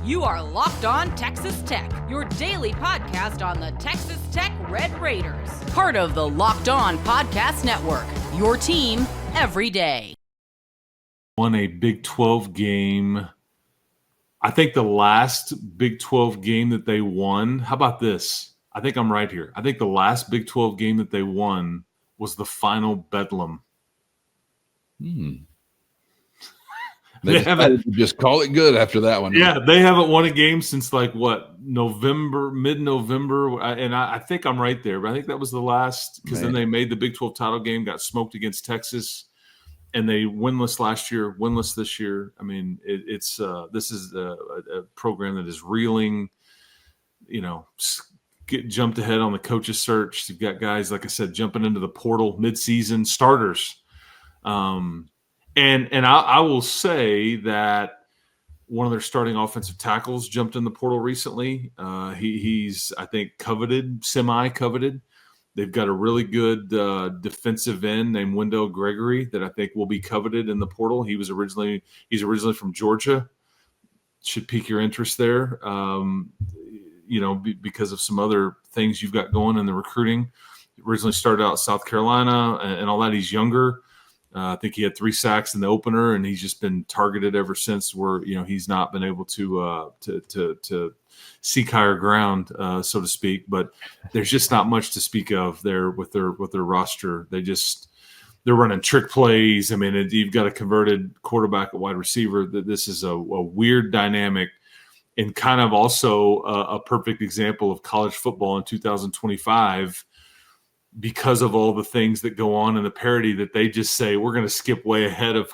You are Locked On Texas Tech, your daily podcast on the Texas Tech Red Raiders. Part of the Locked On Podcast Network, your team every day. Won a Big 12 game. I think the last Big 12 game that they won, how about this? I think I'm right here. I think the last Big 12 game that they won was the final Bedlam. They decided to just call it good after that one. Yeah, they haven't won a game since mid-November, and I think I'm right there. But I think that was the last, because then they made the Big 12 title game, got smoked against Texas, and they winless last year, winless this year. I mean, this is a program that is reeling. Get jumped ahead on the coaches search. You've got guys, like I said, jumping into the portal midseason starters. And I will say that one of their starting offensive tackles jumped in the portal recently. He's, I think, semi-coveted. They've got a really good defensive end named Wendell Gregory that I think will be coveted in the portal. He's originally from Georgia. Should pique your interest there, because of some other things you've got going in the recruiting. Originally started out South Carolina and all that. He's younger. I think he had 3 sacks in the opener, and he's just been targeted ever since. Where he's not been able to seek higher ground, so to speak. But there's just not much to speak of there with their roster. They're running trick plays. I mean, you've got a converted quarterback at wide receiver. This is a weird dynamic, and kind of also a perfect example of college football in 2025. Because of all the things that go on in the parity, that they just say, we're going to skip way ahead of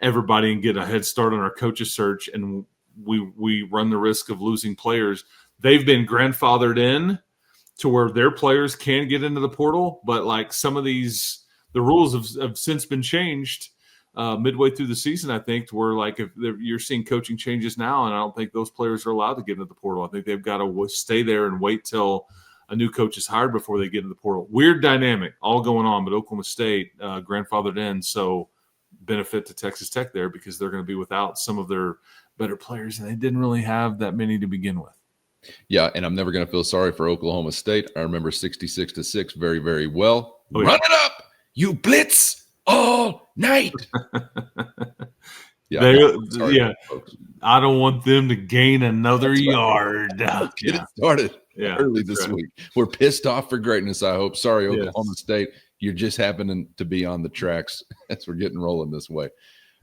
everybody and get a head start on our coaches search. And we run the risk of losing players. They've been grandfathered in to where their players can get into the portal. But like some of the rules have since been changed midway through the season, I think, to where like if you're seeing coaching changes now, and I don't think those players are allowed to get into the portal. I think they've got to stay there and wait till a new coach is hired before they get into the portal. Weird dynamic all going on, but Oklahoma State grandfathered in, so benefit to Texas Tech there because they're going to be without some of their better players, and they didn't really have that many to begin with. Yeah, and I'm never going to feel sorry for Oklahoma State. I remember 66-6 very, very well. Oh, yeah. Run it up! You blitz all night! Yeah, I don't want them to gain another yard. Let's get it started early this week. We're pissed off for greatness, I hope. Sorry, Oklahoma State. You're just happening to be on the tracks as we're getting rolling this way.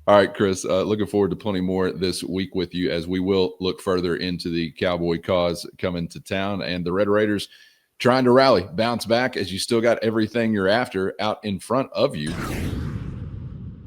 All right, Chris, looking forward to plenty more this week with you as we will look further into the Cowboy cause coming to town and the Red Raiders trying to rally, bounce back as you still got everything you're after out in front of you.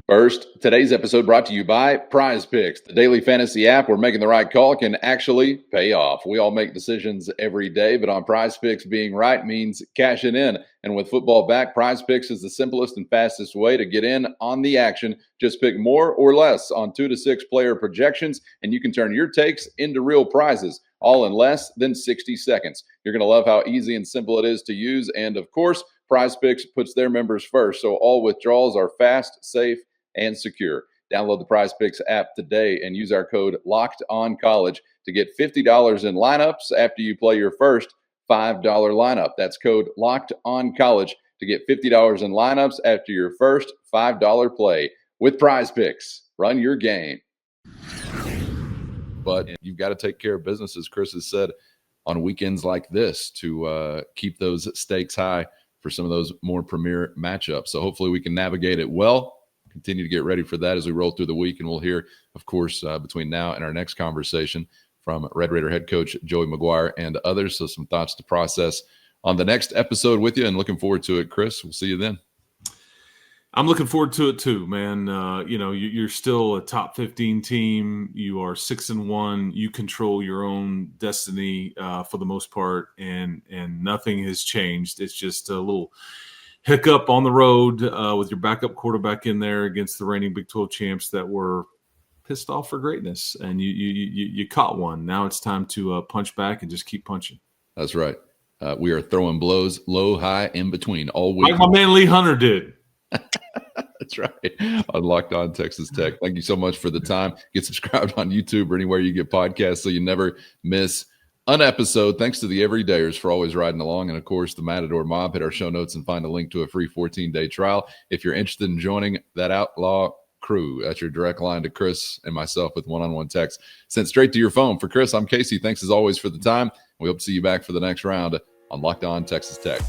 First, today's episode brought to you by Prize Picks, the daily fantasy app where making the right call can actually pay off. We all make decisions every day, but on Prize Picks, being right means cashing in. And with football back, Prize Picks is the simplest and fastest way to get in on the action. Just pick more or less on 2 to 6 player projections, and you can turn your takes into real prizes, all in less than 60 seconds. You're going to love how easy and simple it is to use. And of course, Prize Picks puts their members first, so all withdrawals are fast, safe, and secure. Download the Prize Picks app today and use our code LOCKEDONCollege to get $50 in lineups after you play your first $5 lineup. That's code LOCKEDONCollege to get $50 in lineups after your first $5 play. With Prize Picks, run your game. But you've got to take care of business, as Chris has said, on weekends like this to keep those stakes high for some of those more premier matchups. So hopefully we can navigate it well. Continue to get ready for that as we roll through the week. And we'll hear, of course, between now and our next conversation from Red Raider head coach Joey McGuire and others. So some thoughts to process on the next episode with you, and looking forward to it, Chris. We'll see you then. I'm looking forward to it too, man. You're still a top 15 team. You are 6-1. You control your own destiny for the most part, and nothing has changed. It's just a little hiccup on the road with your backup quarterback in there against the reigning Big 12 champs that were pissed off for greatness, and you caught one. Now it's time to punch back and just keep punching. That's right. We are throwing blows low, high, in between all week. Like my man Lee Hunter did. That's right. On Locked On Texas Tech. Thank you so much for the time. Get subscribed on YouTube or anywhere you get podcasts so you never miss an episode. Thanks to the Everydayers for always riding along. And, of course, the Matador Mob. Hit our show notes and find a link to a free 14-day trial if you're interested in joining that outlaw crew. That's your direct line to Chris and myself with one-on-one text sent straight to your phone. For Chris, I'm Casey. Thanks, as always, for the time. We hope to see you back for the next round on Locked On Texas Tech.